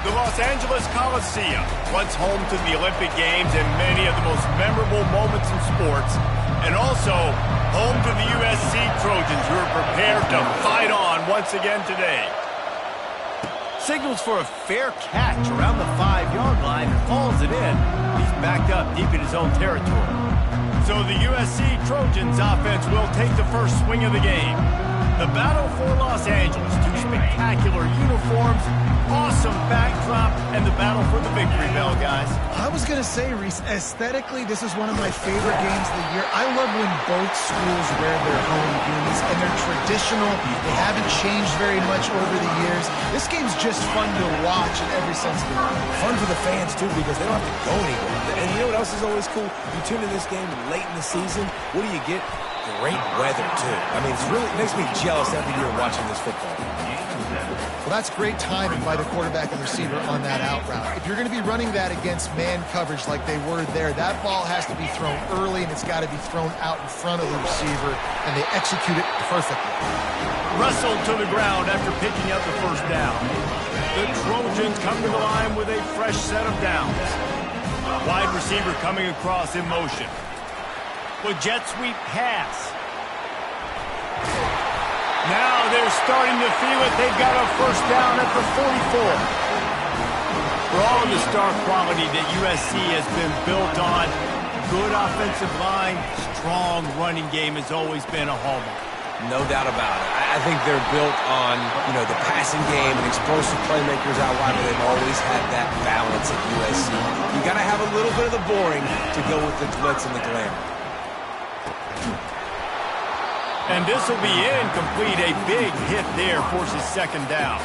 The Los Angeles Coliseum, once home to the Olympic Games and many of the most memorable moments in sports, and also home to the USC Trojans, who are prepared to fight on once again today. Signals for a fair catch around the 5-yard line and hauls it in. He's backed up deep in his own territory. So the USC Trojans offense will take the first swing of the game. The battle for Los Angeles, two spectacular uniforms, awesome backdrop, and the battle for the victory bell, guys. I was going to say, Reese, aesthetically, this is one of my favorite games of the year. I love when both schools wear their home unis, and they're traditional. They haven't changed very much over the years. This game's just fun to watch in every sense of the word. Fun for the fans, too, because they don't have to go anywhere. And you know what else is always cool? You tune in this game late in the season, what do you get? Great weather, too. I mean, it makes me jealous every year watching this football. Well, that's great timing by the quarterback and receiver on that out route. If you're going to be running that against man coverage like they were there, that ball has to be thrown early, and it's got to be thrown out in front of the receiver, and they execute it perfectly. Wrestled to the ground after picking up the first down. The Trojans come to the line with a fresh set of downs. Wide receiver coming across in motion. With jet sweep pass. Now they're starting to feel it. They've got a first down at the 44. For all of the star quality that USC has been built on, good offensive line, strong running game has always been a hallmark. No doubt about it. I think they're built on, the passing game and explosive playmakers out wide, but they've always had that balance at USC. You got to have a little bit of the boring to go with the glitz and the glamour. And this will be incomplete. A big hit there forces second down.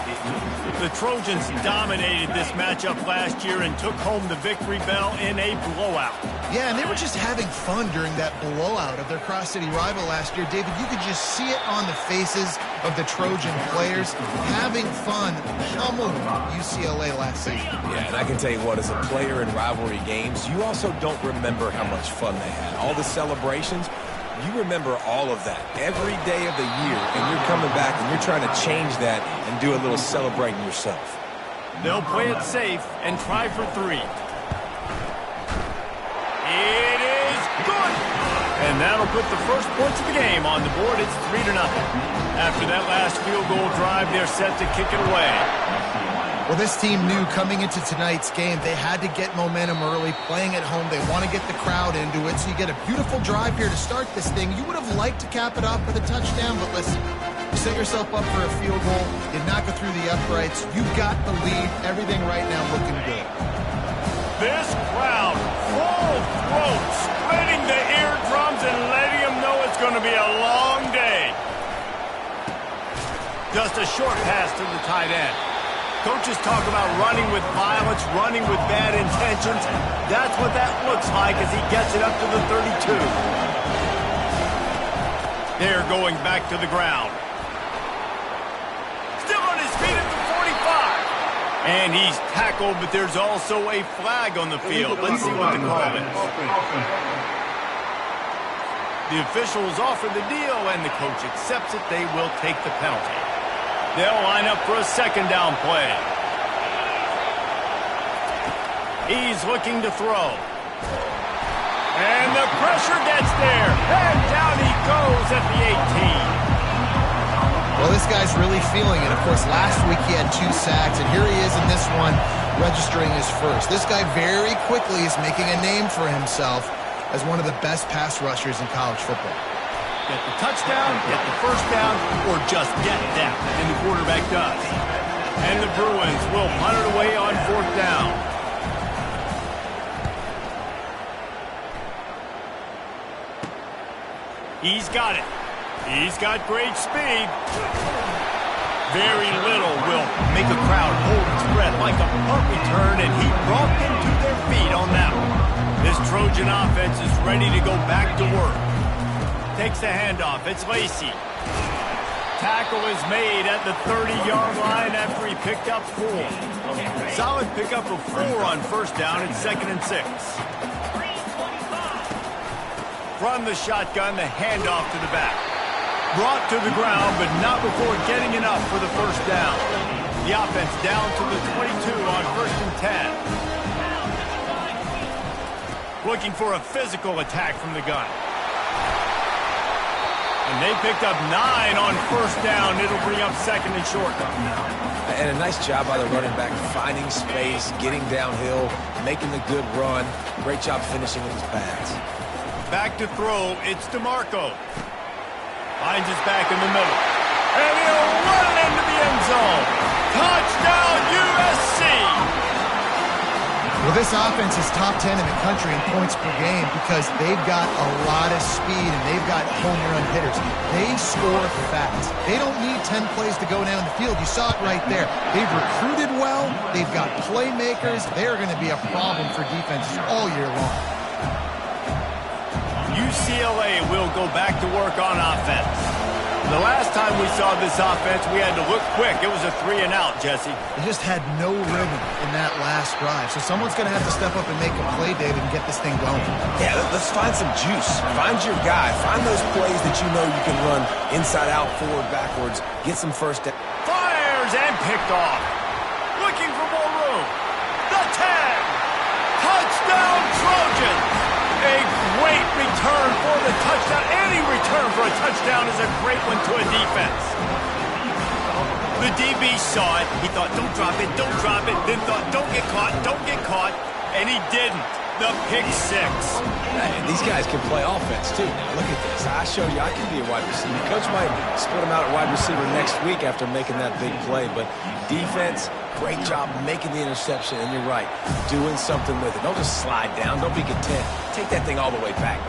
The Trojans dominated this matchup last year and took home the victory bell in a blowout. Yeah, and they were just having fun during that blowout of their cross-city rival last year. David, you could just see it on the faces of the Trojan players, having fun, pummeled UCLA last season. Yeah, and I can tell you what, as a player in rivalry games, you also don't remember how much fun they had. All the celebrations, you remember all of that every day of the year, and you're coming back and you're trying to change that and do a little celebrating yourself. They'll play it safe and try for 3. It is good! And that'll put the first points of the game on the board. It's 3-0. After that last field goal drive, they're set to kick it away. Well, this team knew coming into tonight's game they had to get momentum early, playing at home. They want to get the crowd into it, so you get a beautiful drive here to start this thing. You would have liked to cap it off with a touchdown, but listen, you set yourself up for a field goal, you knock it through the uprights, you've got the lead, everything right now looking good. This crowd, full throat, splitting the eardrums and letting them know it's going to be a long day. Just a short pass to the tight end. Coaches talk about running with violence, running with bad intentions. That's what that looks like as he gets it up to the 32. They're going back to the ground. Still on his feet at the 45. And he's tackled, but there's also a flag on the field. Let's see what the call is. The officials offer the deal, and the coach accepts it. They will take the penalty. They'll line up for a second down play. He's looking to throw. And the pressure gets there. And down he goes at the 18. Well, this guy's really feeling it. Of course, last week he had 2 sacks, and here he is in this one registering his first. This guy very quickly is making a name for himself as one of the best pass rushers in college football. Get the touchdown, get the first down, or just get that, and the quarterback does. And the Bruins will punt it away on 4th down. He's got it. He's got great speed. Very little will make a crowd hold its breath like a punt return, and he brought them to their feet on that one. This Trojan offense is ready to go back to work. Takes the handoff. It's Lacey. Tackle is made at the 30-yard line after he picked up 4. Solid pickup of 4 on first down. It's 2nd and 6. From the shotgun, the handoff to the back. Brought to the ground, but not before getting enough for the first down. The offense down to the 22 on 1st and 10. Looking for a physical attack from the gun. And they picked up 9 on 1st down. It'll bring up 2nd and short. And a nice job by the running back, finding space, getting downhill, making the good run. Great job finishing with his pads. Back to throw, it's DeMarco. Finds his back in the middle. And he'll run it into the end zone. Touchdown, USC! Well, this offense is top 10 in the country in points per game because they've got a lot of speed and they've got home run hitters. They score fast. They don't need 10 plays to go down the field. You saw it right there. They've recruited well. They've got playmakers. They're going to be a problem for defenses all year long. UCLA will go back to work on offense. The last time we saw this offense, we had to look quick. It was a 3-and-out, Jesse. They just had no rhythm in that last drive. So someone's going to have to step up and make a play, David, and get this thing going. Yeah, let's find some juice. Find your guy. Find those plays that you know you can run inside out, forward, backwards. Get some first down. Fires and picked off. Looking for more room. The 10. Touchdown, Trojans. A great return for the touchdown. Any return for a touchdown is a great one to a defense. The DB saw it. He thought, don't drop it, then thought, don't get caught, and he didn't. The pick 6. And these guys can play offense, too. Now, look at this. I showed you I can be a wide receiver. Coach might split him out at wide receiver next week after making that big play, but defense, great job making the interception, and you're right, doing something with it. Don't just slide down. Don't be content. Take that thing all the way back.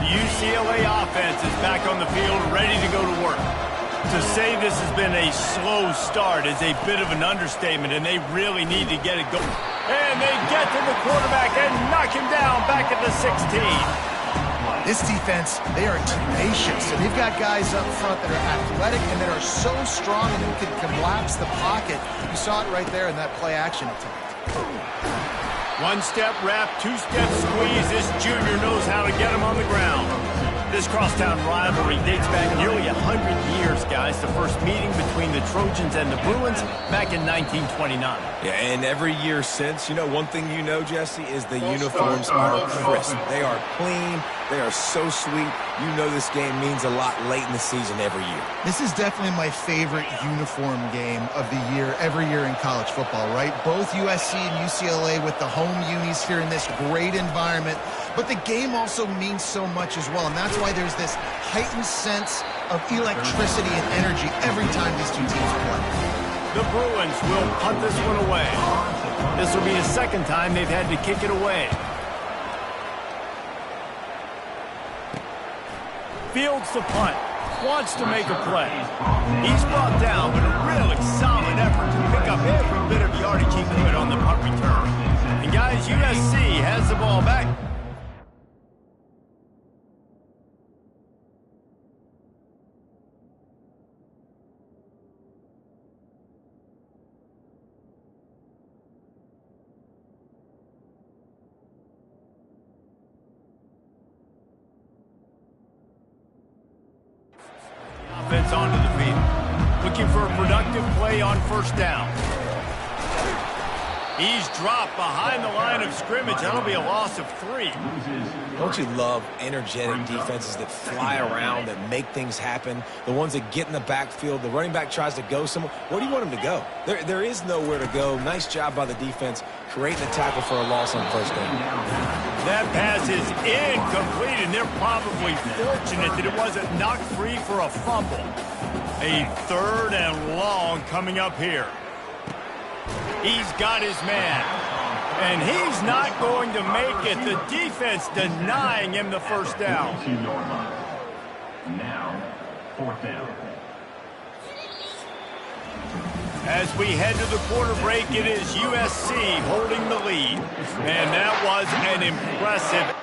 The UCLA offense is back on the field, ready to go to work. To say this has been a slow start is a bit of an understatement, and they really need to get it going. And they get to the quarterback and knock him down back at the 16. This defense, they are tenacious. And they've got guys up front that are athletic and that are so strong and who can collapse the pocket. You saw it right there in that play-action attempt. One-step wrap, two-step squeeze. This junior knows how to get him on the ground. This crosstown rivalry dates back nearly 100 years, guys. The first meeting between the Trojans and the Bruins back in 1929. Yeah, and every year since, you know, one thing you know, Jesse, is the uniforms are crisp. They are clean. They are so sweet. You know this game means a lot late in the season every year. This is definitely my favorite uniform game of the year, every year in college football, right? Both USC and UCLA with the home unis here in this great environment. But the game also means so much as well, and that's why there's this heightened sense of electricity and energy every time these two teams play. The Bruins will punt this one away. This will be the second time they've had to kick it away. Fields the punt. Wants to make a play. He's brought down, but a really solid effort to pick up every bit of yardage he could on the punt return. And guys, USC has the ball back. Offense onto the field. Looking for a productive play on first down. He's dropped behind the line of scrimmage. That'll be a loss of 3. Don't you love energetic defenses that fly around, that make things happen? The ones that get in the backfield. The running back tries to go somewhere. Where do you want him to go? There is nowhere to go. Nice job by the defense creating a tackle for a loss on first down. That pass is incomplete, and they're probably fortunate that it wasn't knocked free for a fumble. A 3rd and long coming up here. He's got his man, and he's not going to make it. The defense denying him the first down. Now, 4th down. As we head to the quarter break, it is USC holding the lead, and that was an impressive.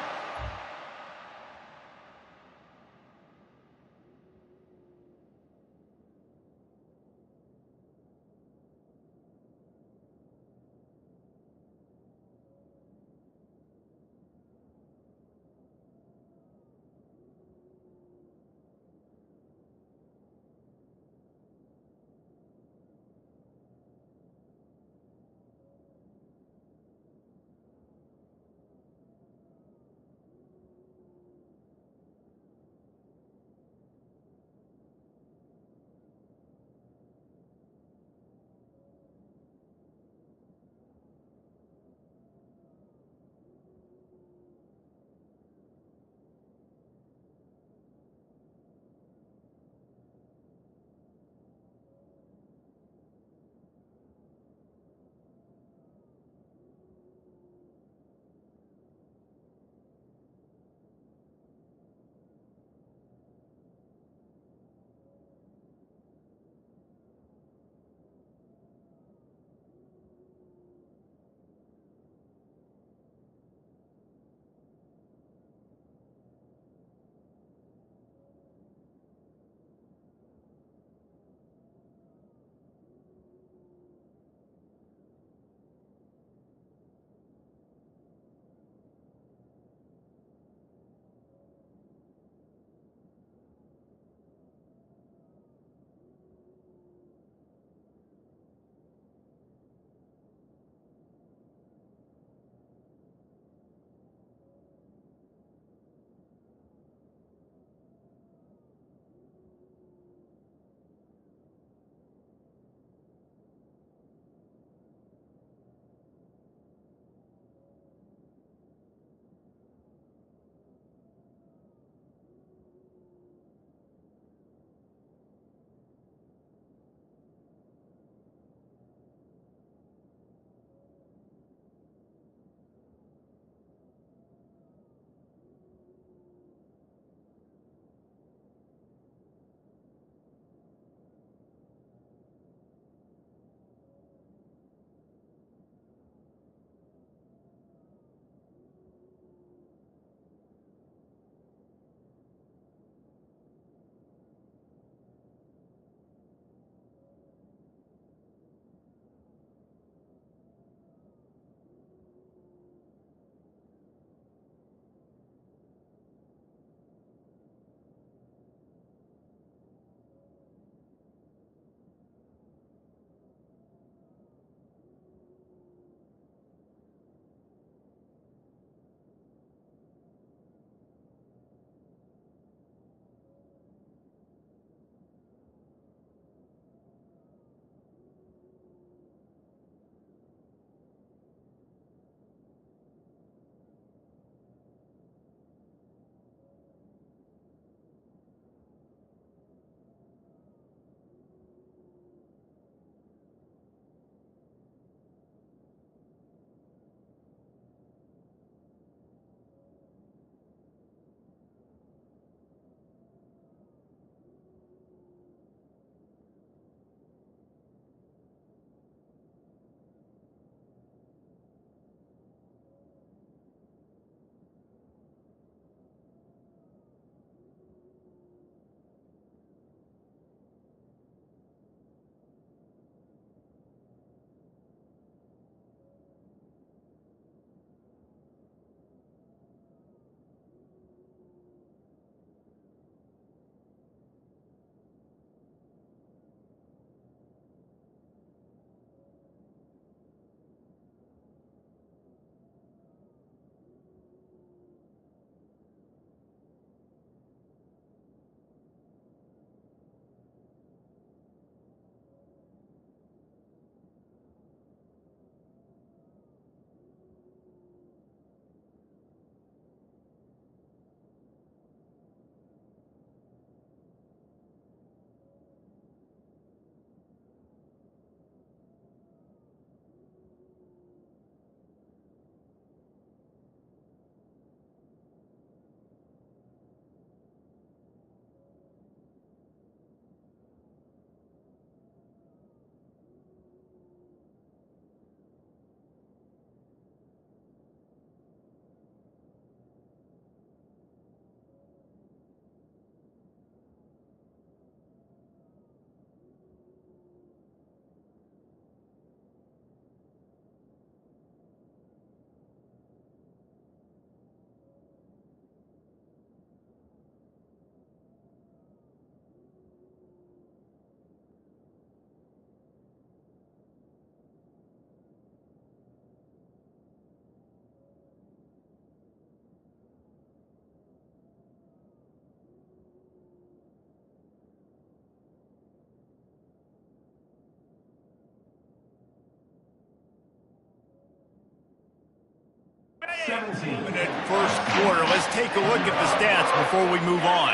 In that first quarter, let's take a look at the stats before we move on.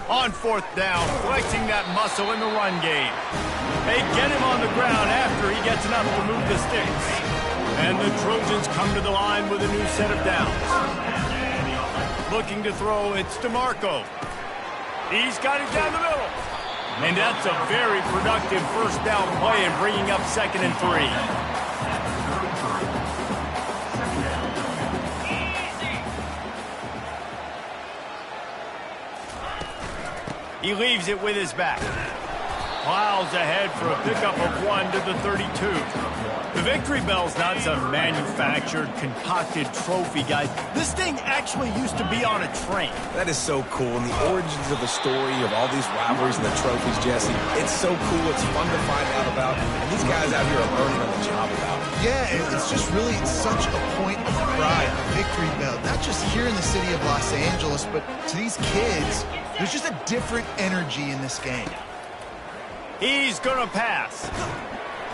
On fourth down, flexing that muscle in the run game. They get him on the ground after he gets enough to move the sticks. And the Trojans come to the line with a new set of downs. Looking to throw, it's DeMarco. He's got it down the middle. And that's a very productive first down play in bringing up 2nd and 3. He leaves it with his back. Plows ahead for a pickup of 1 to the 32. The victory bell's not some manufactured, concocted trophy, guys. This thing actually used to be on a train. That is so cool. And the origins of the story of all these rivalries and the trophies, Jesse, it's so cool. It's fun to find out about. And these guys out here are learning on the job about it. Yeah, it's just really such a point of pride, the victory bell. Not just here in the city of Los Angeles, but to these kids, there's just a different energy in this game. He's going to pass.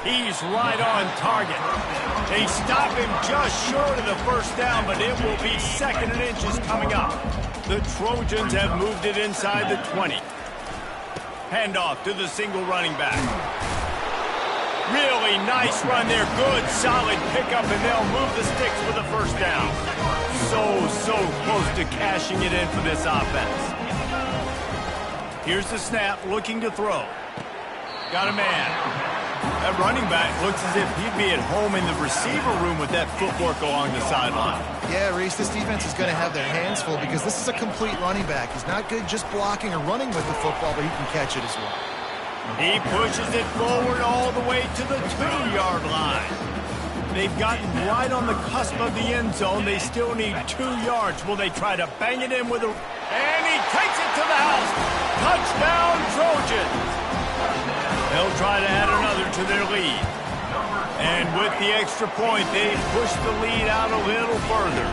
He's right on target. They stop him just short of the first down, but it will be 2nd and inches coming up. The Trojans have moved it inside the 20. Handoff to the single running back. Really nice run there. Good, solid pickup, and they'll move the sticks for the first down. So close to cashing it in for this offense. Here's the snap, looking to throw. Got a man. That running back looks as if he'd be at home in the receiver room with that footwork along the sideline. Yeah, Reese, this defense is going to have their hands full because this is a complete running back. He's not good just blocking or running with the football, but he can catch it as well. He pushes it forward all the way to the 2-yard line. They've gotten right on the cusp of the end zone. They still need 2 yards. Will they try to bang it in with a... And he takes it to the house. Touchdown, Trojans. They'll try to add another to their lead. And with the extra point, they push the lead out a little further.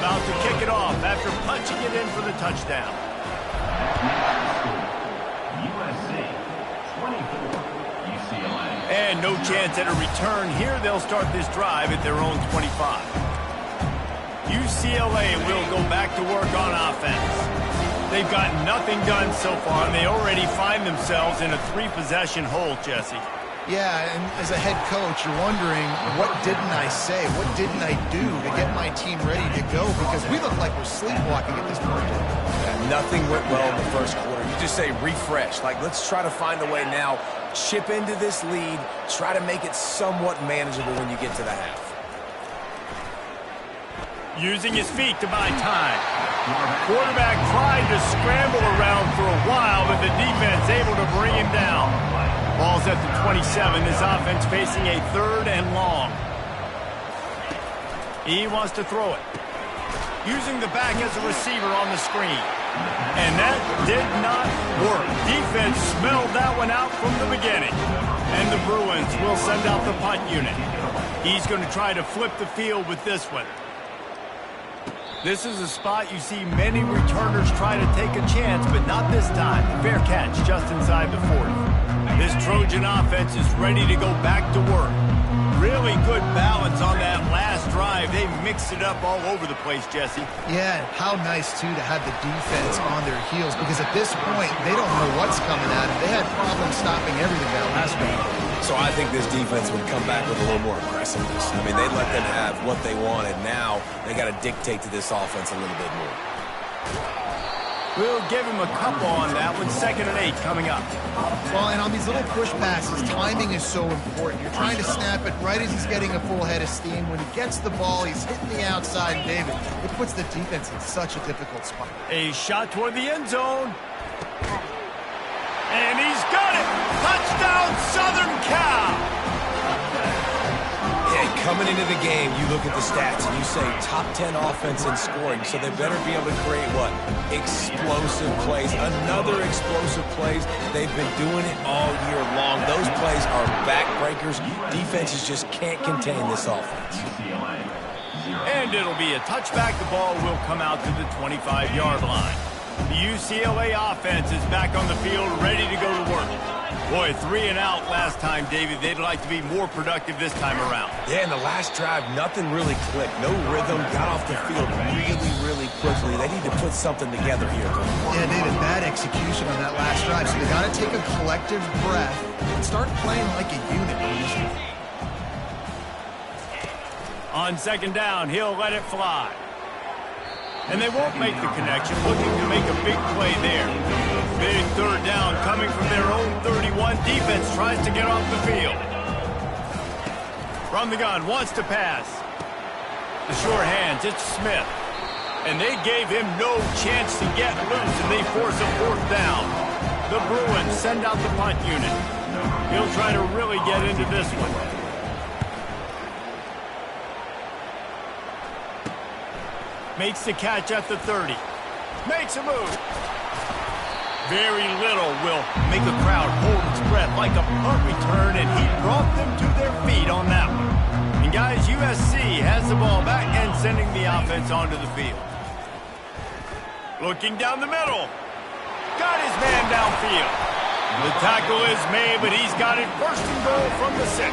About to kick it off after punching it in for the touchdown. USC, 24, UCLA. And no chance at a return here. They'll start this drive at their own 25. UCLA will go back to work on offense. They've got nothing done so far, and they already find themselves in a 3-possession hole, Jesse. Yeah, and as a head coach, you're wondering, what didn't I say? What didn't I do to get my team ready to go? Because we look like we're sleepwalking at this point. Yeah, nothing went well in the first quarter. You just say refresh. Like, let's try to find a way now. Chip into this lead. Try to make it somewhat manageable when you get to the half. Using his feet to buy time. Quarterback tried to scramble around for a while, but the defense able to bring him down. Ball's at the 27. This offense facing a 3rd and long. He wants to throw it. Using the back as a receiver on the screen. And that did not work. Defense smelled that one out from the beginning. And the Bruins will send out the punt unit. He's going to try to flip the field with this one. This is a spot you see many returners try to take a chance, but not this time. Fair catch just inside the 40. This Trojan offense is ready to go back to work. Really good balance on that last drive. They mixed it up all over the place, Jesse. Yeah, how nice, too, to have the defense on their heels, because at this point, they don't know what's coming at them. They had problems stopping everything that last week. So I think this defense would come back with a little more aggressiveness. I mean, they let them have what they wanted. Now they got to dictate to this offense a little bit more. We'll give him a couple on that one. 2nd and 8 coming up. Well, and on these little push passes, timing is so important. You're trying to snap it right as he's getting a full head of steam. When he gets the ball, he's hitting the outside, David. It puts the defense in such a difficult spot. A shot toward the end zone. And he's got it! Touchdown, Southern Cal! Coming into the game, you look at the stats and you say top 10 offense in scoring, so they better be able to create what? Explosive plays. Another explosive plays. They've been doing it all year long. Those plays are backbreakers. Defenses just can't contain this offense. And it'll be a touchback. The ball will come out to the 25-yard line. The UCLA offense is back on the field, ready to go to work. Boy, 3 and out last time, David. They'd like to be more productive this time around. Yeah, in the last drive, nothing really clicked. No rhythm. Got off the field really quickly. They need to put something together here. Yeah, David, bad execution on that last drive. So they got to take a collective breath and start playing like a unit on this one. On second down, he'll let it fly. And they won't make the connection, looking to make a big play there. Big third down coming from their own 31. Defense tries to get off the field. From the gun, wants to pass. The short hands, it's Smith. And they gave him no chance to get loose, and they force a fourth down. The Bruins send out the punt unit. He'll try to really get into this one. Makes the catch at the 30. Makes a move. Very little will make a crowd hold its breath like a punt return, and he brought them to their feet on that one. And guys, USC has the ball back and sending the offense onto the field. Looking down the middle. Got his man downfield. The tackle is made, but he's got it first and goal from the 6.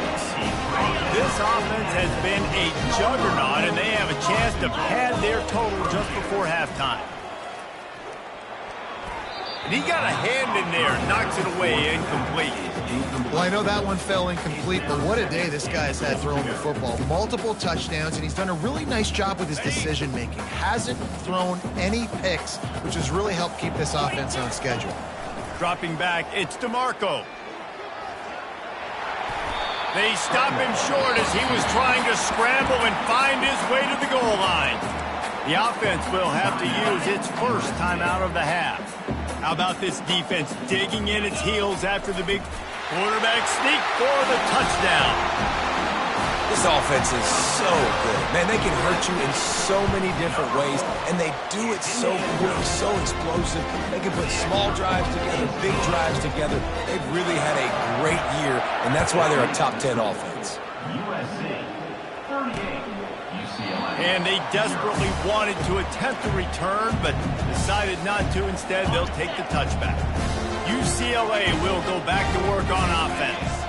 This offense has been a juggernaut, and they have a chance to pad their total just before halftime. And he got a hand in there, knocks it away, incomplete. Well, I know that one fell incomplete, but what a day this guy has had throwing the football. Multiple touchdowns, and he's done a really nice job with his decision-making. Hasn't thrown any picks, which has really helped keep this offense on schedule. Dropping back, it's DeMarco. They stop him short as he was trying to scramble and find his way to the goal line. The offense will have to use its first timeout of the half. How about this defense digging in its heels after the big quarterback sneak for the touchdown? This offense is so good. Man, they can hurt you in so many different ways, and they do it so quick, so explosive. They can put small drives together, big drives together. They've really had a great year, and that's why they're a top 10 offense. USC 38, UCLA. And they desperately wanted to attempt a return, but decided not to. Instead, they'll take the touchback. UCLA will go back to work on offense.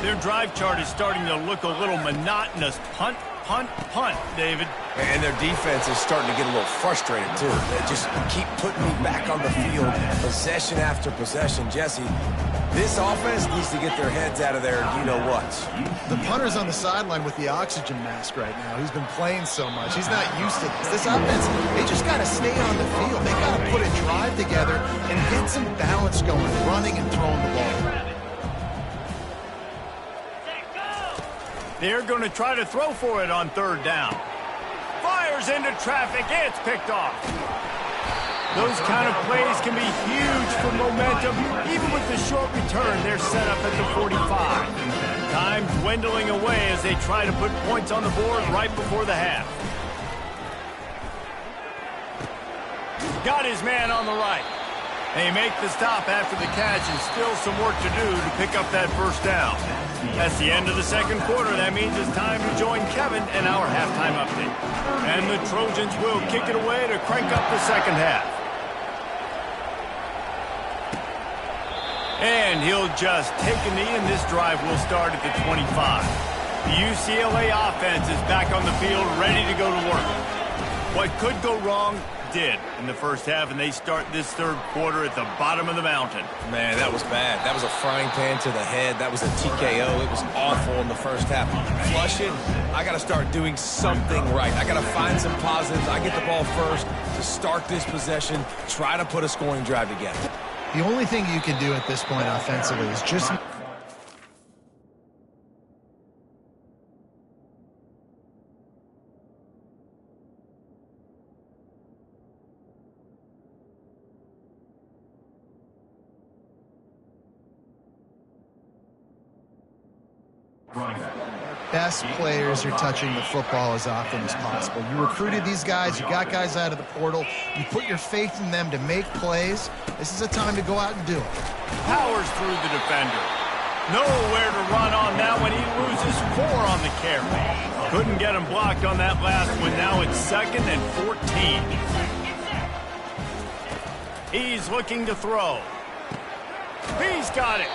Their drive chart is starting to look a little monotonous. Punt, punt, punt, David. And their defense is starting to get a little frustrated, too. They just keep putting me back on the field, possession after possession. Jesse, this offense needs to get their heads out of there, you-know-what. The punter's on the sideline with the oxygen mask right now. He's been playing so much. He's not used to this. This offense, they just got to stay on the field. They got to put a drive together and get some balance going, running and throwing the ball. They're going to try to throw for it on third down. Fires into traffic. It's picked off. Those kind of plays can be huge for momentum. Even with the short return, they're set up at the 45. Time dwindling away as they try to put points on the board right before the half. Got his man on the right. They make the stop after the catch, and still some work to do to pick up that first down. That's the end of the second quarter. That means it's time to join Kevin in our halftime update. And the Trojans will kick it away to crank up the second half. And he'll just take a knee, and this drive will start at the 25. The UCLA offense is back on the field, ready to go to work. What could go wrong did in the first half, and they start this third quarter at the bottom of the mountain. Man, that was bad. That was a frying pan to the head. That was a TKO. It was awful in the first half. Flush it. I got to start doing something right. I got to find some positives. I get the ball first to start this possession, try to put a scoring drive together. The only thing you can do at this point offensively is just... Running back. best players are touching the football as often as possible. You recruited these guys. You got guys out of the portal. You put your faith in them to make plays. This is a time to go out and do it. Powers through the defender. Nowhere to run on that one. He loses 4 on the carry. Couldn't get him blocked on that last one. Now it's 2nd and 14. He's looking to throw. He's got it.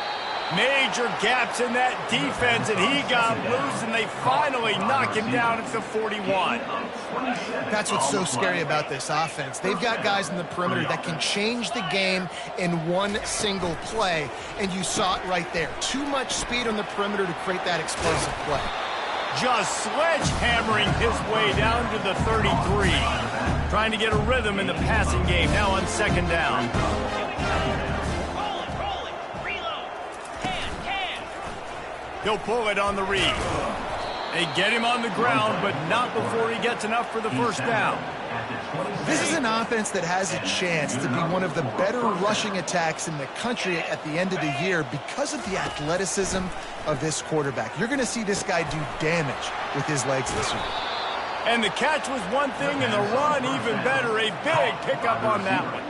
Major gaps in that defense, and he got loose, and they finally knock him down at the 41. That's what's so scary about this offense. They've got guys in the perimeter that can change the game in one single play, and you saw it right there. Too much speed on the perimeter to create that explosive play. Just sledgehammering his way down to the 33. Trying to get a rhythm in the passing game, now on 2nd down. He'll pull it on the read. They get him on the ground, but not before he gets enough for the 1st down. This is an offense that has a chance to be one of the better rushing attacks in the country at the end of the year because of the athleticism of this quarterback. You're going to see this guy do damage with his legs this year. And the catch was one thing, and the run even better. A big pickup on that one.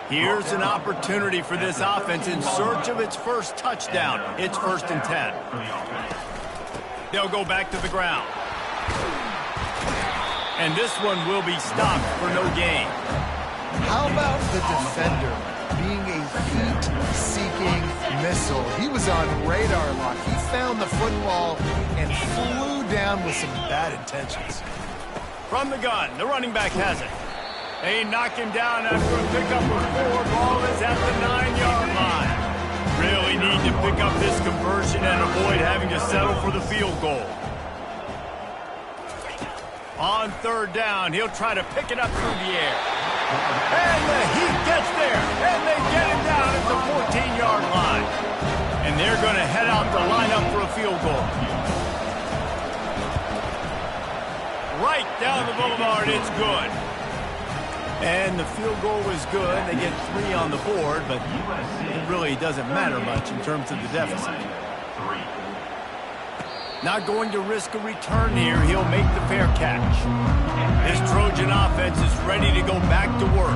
Here's an opportunity for this offense in search of its first touchdown. It's 1st and 10. They'll go back to the ground. And this one will be stopped for no gain. How about the defender being a heat-seeking missile? He was on radar lock. He found the football and flew down with some bad intentions. From the gun, the running back has it. They knock him down after a pickup of 4. Ball is at the 9-yard line. Really need to pick up this conversion and avoid having to settle for the field goal. On 3rd down, he'll try to pick it up through the air. And the heat gets there, and they get him down at the 14-yard line. And they're going to head out to line up for a field goal. Right down the boulevard, it's good. And the field goal was good. They get 3 on the board, but it really doesn't matter much in terms of the deficit. Not going to risk a return here. He'll make the fair catch. This Trojan offense is ready to go back to work.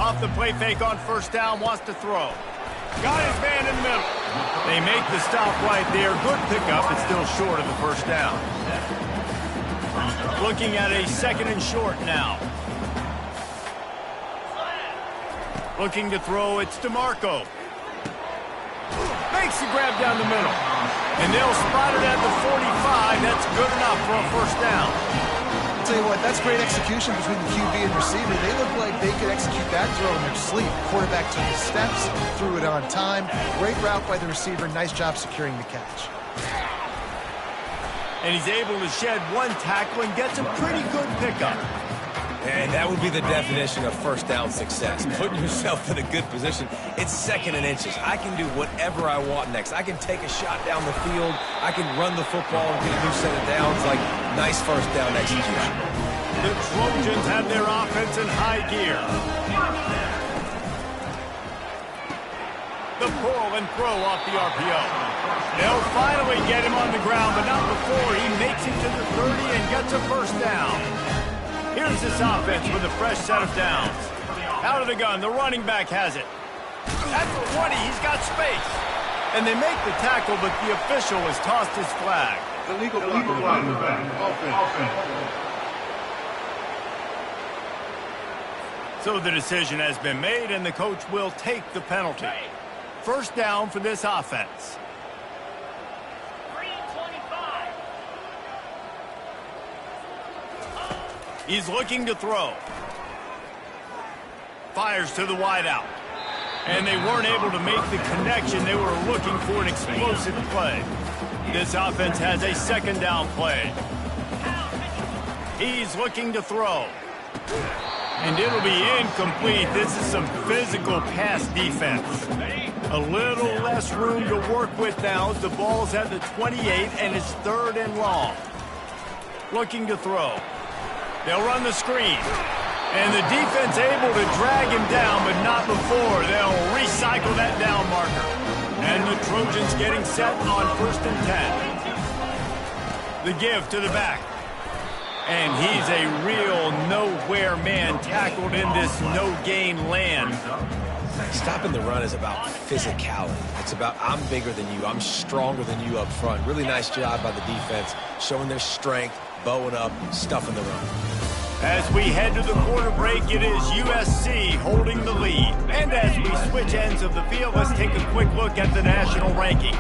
Off the play fake on 1st down, wants to throw. Got his man in the middle. They make the stop right there. Good pickup. It's still short of the 1st down. Looking at a 2nd and short now. Looking to throw, it's DeMarco. Makes the grab down the middle. And they'll spot it at the 45. That's good enough for a 1st down. I'll tell you what, that's great execution between the QB and receiver. They look like they could execute that throw in their sleep. Quarterback took the steps, threw it on time. Great route by the receiver. Nice job securing the catch. And he's able to shed 1 tackle and gets a pretty good pickup. And that would be the definition of 1st down success. Putting yourself in a good position. It's 2nd and inches. I can do whatever I want next. I can take a shot down the field. I can run the football and get a new set of downs. Like, nice 1st down execution. The Trojans have their offense in high gear. The pull and throw off the RPO. They'll finally get him on the ground, but not before he makes it to the 30 and gets a 1st down. Here's this offense with a fresh set of downs. Out of the gun, the running back has it. At the 20, he's got space. And they make the tackle, but the official has tossed his flag. Illegal flag. So the decision has been made, and the coach will take the penalty. 1st down for this offense. He's looking to throw. Fires to the wideout. And they weren't able to make the connection. They were looking for an explosive play. This offense has a 2nd down play. He's looking to throw. And it'll be incomplete. This is some physical pass defense. A little less room to work with now. The ball's at the 28, and it's 3rd and long. Looking to throw. They'll run the screen. And the defense able to drag him down, but not before. They'll recycle that down marker. And the Trojans getting set on 1st and 10. The give to the back. And he's a real nowhere man tackled in this no-gain land. Stopping the run is about physicality. It's about I'm bigger than you. I'm stronger than you up front. Really nice job by the defense, showing their strength, bowing up, stuffing the run. As we head to the quarter break, it is USC holding the lead. And as we switch ends of the field, let's take a quick look at the national rankings.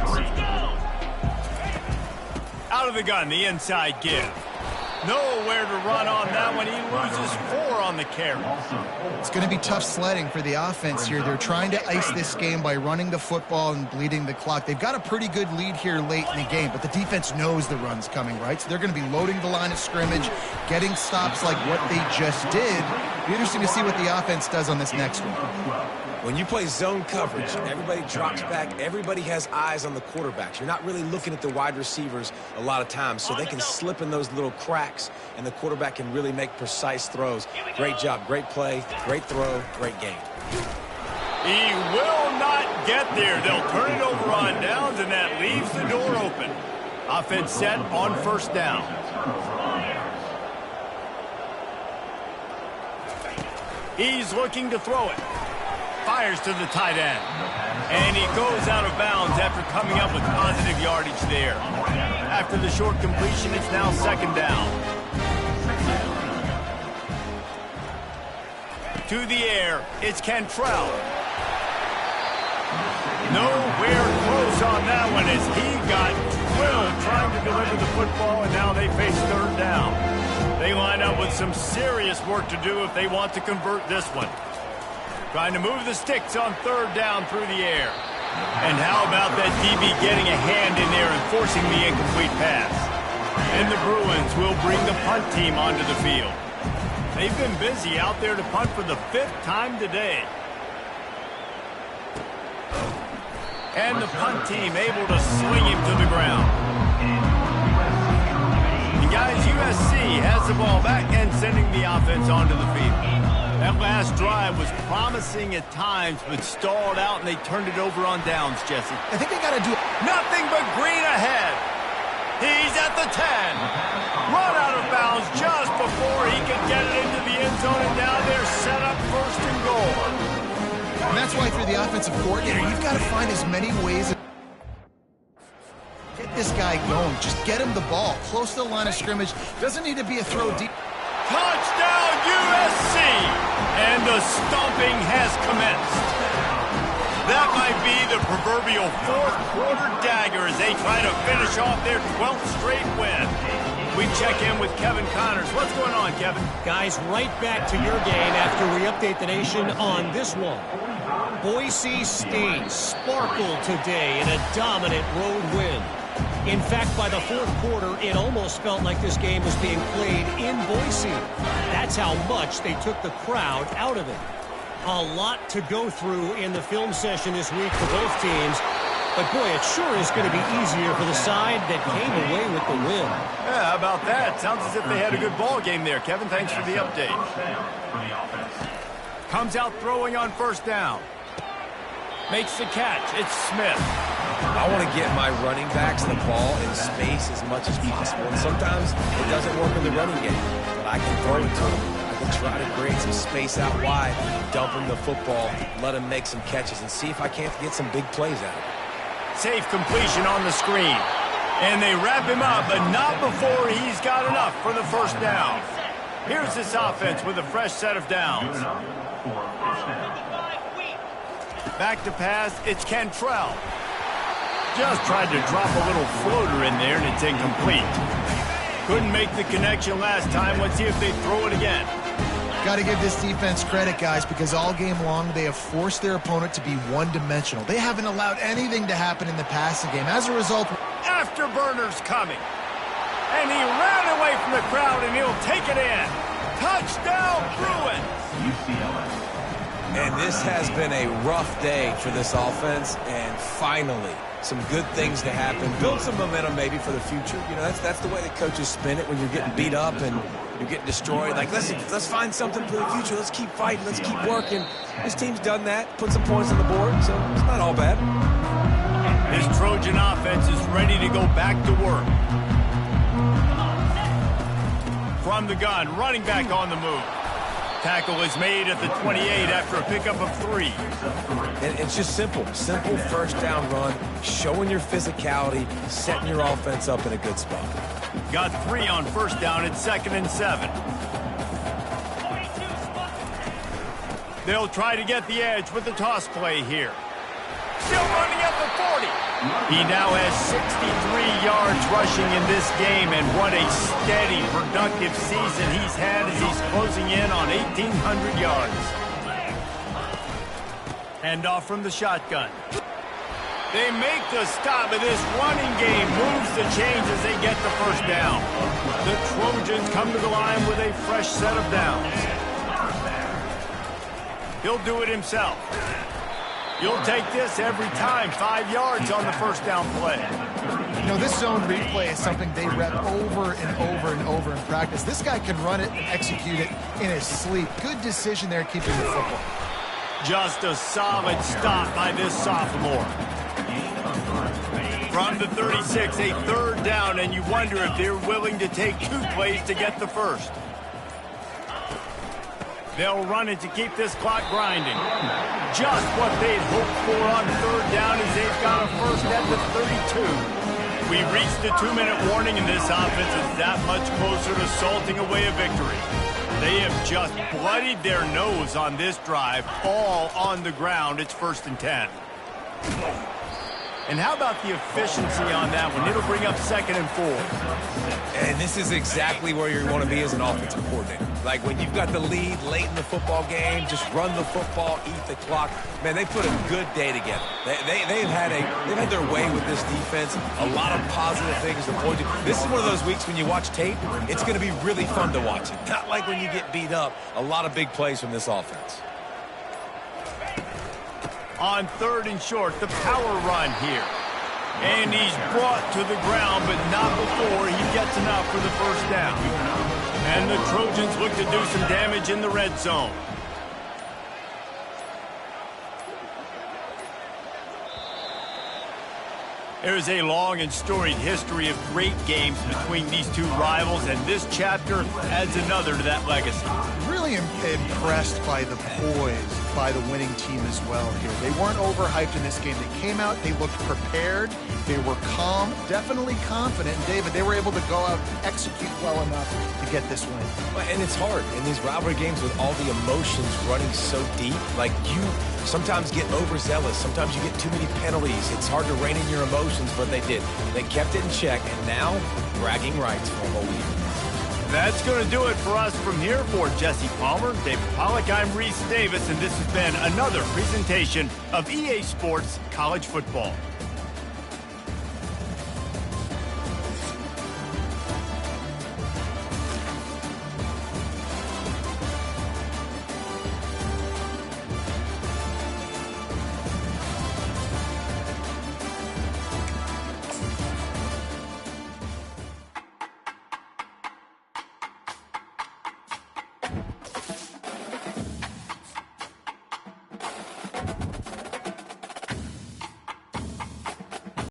Out of the gun, the inside give. Nowhere to run on that one. He loses 4 on the carry. It's going to be tough sledding for the offense here. They're trying to ice this game by running the football and bleeding the clock. They've got a pretty good lead here late in the game, but the defense knows the run's coming, right? So they're going to be loading the line of scrimmage, getting stops like what they just did. It'll be interesting to see what the offense does on this next one. When you play zone coverage, everybody drops back. Everybody has eyes on the quarterbacks. You're not really looking at the wide receivers a lot of times, so they can slip in those little cracks, and the quarterback can really make precise throws. Great job, great play, great throw, great game. He will not get there. They'll turn it over on downs, and that leaves the door open. Offense set on 1st down. He's looking to throw it. Fires to the tight end. And he goes out of bounds after coming up with positive yardage there. After the short completion, it's now 2nd down. To the air, it's Cantrell. Nowhere close on that one as he got drilled trying to deliver the football, and now they face 3rd down. They line up with some serious work to do if they want to convert this one. Trying to move the sticks on 3rd down through the air. And how about that DB getting a hand in there and forcing the incomplete pass? And the Bruins will bring the punt team onto the field. They've been busy out there to punt for the 5th time today. And the punt team able to swing him to the ground. And guys, USC has the ball back and sending the offense onto the field. That last drive was promising at times, but stalled out, and they turned it over on downs, Jesse. I think they got to do nothing but green ahead. He's at the 10. Run out of bounds just before he could get it into the end zone, and now they're set up 1st and goal. And that's why through the offensive coordinator, you've got to find as many ways to get this guy going. Just get him the ball close to the line of scrimmage. Doesn't need to be a throw deep. Touchdown USC! And the stomping has commenced. That might be the proverbial 4th quarter dagger as they try to finish off their 12th straight win. We check in with Kevin Connors. What's going on, Kevin? Guys, right back to your game after we update the nation on this one. Boise State sparkled today in a dominant road win. In fact, by the 4th quarter, it almost felt like this game was being played in Boise. That's how much they took the crowd out of it. A lot to go through in the film session this week for both teams. But, boy, it sure is going to be easier for the side that came away with the win. Yeah, how about that? Sounds as if they had a good ball game there. Kevin, thanks for the update. Comes out throwing on 1st down. Makes the catch. It's Smith. I want to get my running backs the ball in space as much as possible. And sometimes it doesn't work in the running game, but I can throw it to them. I can try to create some space out wide, dump him the football, let him make some catches, and see if I can't get some big plays out of it. Safe completion on the screen. And they wrap him up, but not before he's got enough for the 1st down. Here's this offense with a fresh set of downs. Back to pass, it's Cantrell. Just tried to drop a little floater in there, and it's incomplete. Couldn't make the connection last time. Let's see if they throw it again. Got to give this defense credit, guys, because all game long they have forced their opponent to be one-dimensional. They haven't allowed anything to happen in the passing game. As a result, afterburners coming. And he ran away from the crowd, and he'll take it in. Touchdown, Bruins! UCLA. And this has been a rough day for this offense, and finally, some good things to happen. Build some momentum maybe for the future. You know, that's the way the coaches spin it when you're getting beat up and you're getting destroyed. Like, let's find something for the future. Let's keep fighting. Let's keep working. This team's done that, put some points on the board, so it's not all bad. This Trojan offense is ready to go back to work. From the gun, running back on the move. Tackle is made at the 28 after a pickup of 3. And it's just simple. Simple first down run, showing your physicality, setting your offense up in a good spot. Got 3 on first down at 2nd and 7. They'll try to get the edge with the toss play here. Still running at the 40. He now has 63 yards rushing in this game, and what a steady, productive season he's had as he's closing in on 1,800 yards. Handoff from the shotgun. They make the stop, and this running game moves the chains as they get the first down. The Trojans come to the line with a fresh set of downs. He'll do it himself. You'll take this every time. 5 yards on the first down play. You know, this zone replay is something they rep over and over and over in practice. This guy can run it and execute it in his sleep. Good decision there keeping the football. Just a solid stop by this sophomore. From the 36, a 3rd down, and you wonder if they're willing to take 2 plays to get the first. They'll run it to keep this clock grinding. Just what they'd hoped for on 3rd down as they've got a first at the 32. We reached the 2-minute warning, and this offense is that much closer to salting away a victory. They have just bloodied their nose on this drive, all on the ground. It's 1st and 10. And how about the efficiency on that one? It'll bring up 2nd and 4. And this is exactly where you want to be as an offensive coordinator. Like when you've got the lead late in the football game, just run the football, eat the clock. Man, they put a good day together. They've had their way with this defense. A lot of positive things to point to. This is one of those weeks when you watch tape, it's going to be really fun to watch it. Not like when you get beat up. A lot of big plays from this offense. On 3rd and short, the power run here. And he's brought to the ground, but not before he gets enough for the first down. And the Trojans look to do some damage in the red zone. There's a long and storied history of great games between these two rivals, and this chapter adds another to that legacy. Really impressed by the poise by the winning team as well here. They weren't overhyped in this game. They came out, they looked prepared, they were calm, definitely confident. And David, they were able to go out and execute well enough to get this win. And it's hard in these rivalry games with all the emotions running so deep. Like you sometimes get overzealous. Sometimes you get too many penalties. It's hard to rein in your emotions, but they did. They kept it in check, and now bragging rights for a whole year. That's going to do it for us from here. For Jesse Palmer, David Pollack, I'm Reese Davis, and this has been another presentation of EA Sports College Football.